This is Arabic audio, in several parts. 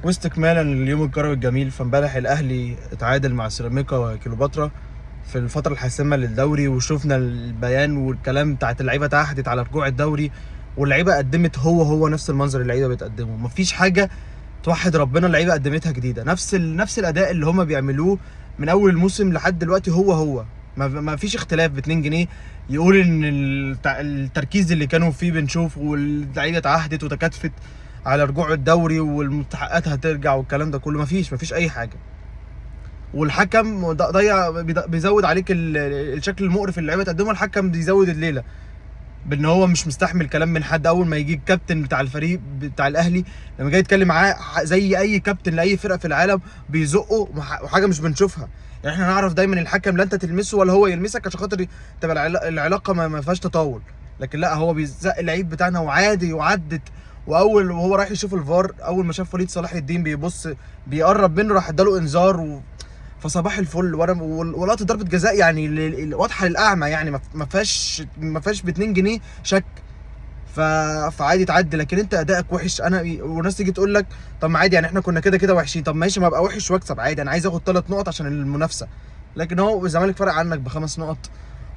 واستكمالا لليوم الكروي الجميل، فامبارح الاهلي اتعادل مع سيراميكا وكيلوباترا في الفتره الحاسمه للدوري، وشفنا البيان والكلام بتاعت اللعيبه تحدت على رجوع الدوري، واللعيبه قدمت هو نفس المنظر اللعيبه بتقدمه، مفيش حاجه توحد ربنا اللعيبه قدمتها جديده، نفس الاداء اللي هم بيعملوه من اول الموسم لحد دلوقتي هو ما فيش اختلاف ب 2 جنيه يقول ان التركيز اللي كانوا فيه بنشوف، واللعيبه اتعهدت وتكاتفت على رجوع الدوري والمستحقات هترجع والكلام ده كله، مفيش اي حاجه. والحكم ضيع، بيزود عليك الشكل المقرف اللي اللعيبه تقدمه، الحكم بيزود الليله بان هو مش مستحمل كلام من حد. اول ما يجي الكابتن بتاع الفريق بتاع الاهلي لما جاي يتكلم معاه زي اي كابتن لاي فرقه في العالم بيزقه، وحاجه مش بنشوفها. يعني احنا نعرف دايما الحكم لا انت تلمسه ولا هو يلمسك عشان خاطر تبقى العلاقه ما فيهاش تطاول، لكن لا، هو بيزق اللعيب بتاعنا وعادي وعدت. وهو رايح يشوف الفار، اول ما شاف وليد صلاح الدين بيبص بيقرب منه راح اداله انذار فصباح الفل. ولقطه ضربه جزاء يعني واضحه للاعمى، يعني ما فيهاش ب 2 جنيه شك. فعادي تعدي، لكن انت ادائك وحش. وناس تيجي تقول لك طب ما عادي، يعني احنا كنا كده وحشين، طب ماشي ما ابقى وحش واكسب عادي، انا عايز اخد 3 نقط عشان المنافسه. لكن هو الزمالك فرق عنك ب5 نقط،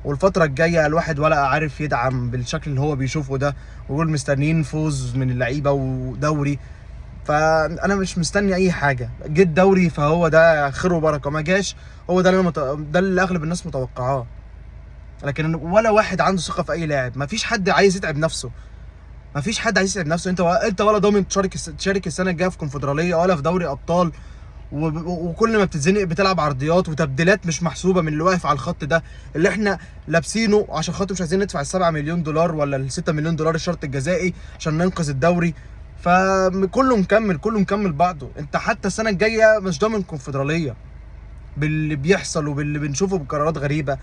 والفتره الجايه الواحد ولا عارف يدعم بالشكل اللي هو بيشوفه ده، ويقول مستنيين فوز من اللعيبه ودوري. فانا مش مستني اي حاجه، جيت دوري فهو ده خير وبركه، ما جاش هو ده ده اللي اغلب الناس متوقعاه. لكن ولا واحد عنده ثقه في اي لاعب، مفيش حد عايز يتعب نفسه، انت ولا ضامن تشارك السنه الجايه في كونفدراليه ولا في دوري ابطال، وكل ما بتتزنق بتلعب عرضيات وتبديلات مش محسوبه من اللي واقف على الخط ده، اللي احنا لابسينه عشان خاطر مش عايزين ندفع ال7 مليون دولار ولا ال6 مليون دولار الشرط الجزائي عشان ننقذ الدوري. فكله مكمل بعضه. انت حتى السنه الجايه مش ضامن كونفدراليه باللي بيحصل وباللي بنشوفه بقرارات غريبه.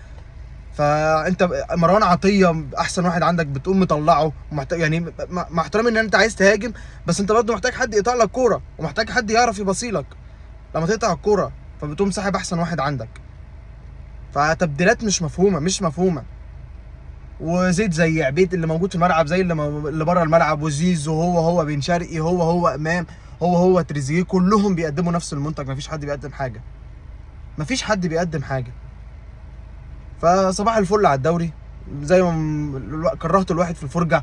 فانت مروان عطيه احسن واحد عندك بتقوم مطلعه، يعني مع احترامي ان انت عايز تهاجم، بس انت برضه محتاج حد يقطع لك كوره، ومحتاج حد يعرف يبصيلك لما تقطع الكوره، فبتقوم ساحب احسن واحد عندك. فتبديلات مش مفهومه. وزيد زي عبيد اللي موجود في الملعب زي اللي بره الملعب، وزيزو هو بن شرقي هو امام هو تريزيجيه، كلهم بيقدموا نفس المنتج، مفيش حد بيقدم حاجه. فصباح الفل على الدوري، زي ما كرهت الواحد في الفرجه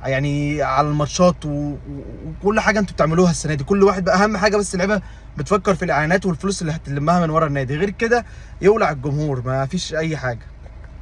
يعني على الماتشات وكل حاجه انتوا بتعملوها السنه دي. كل واحد بقى اهم حاجه بس اللعيبه بتفكر في الاعلانات والفلوس اللي هتلمها من ورا النادي، غير كده يولع الجمهور، ما فيش اي حاجه.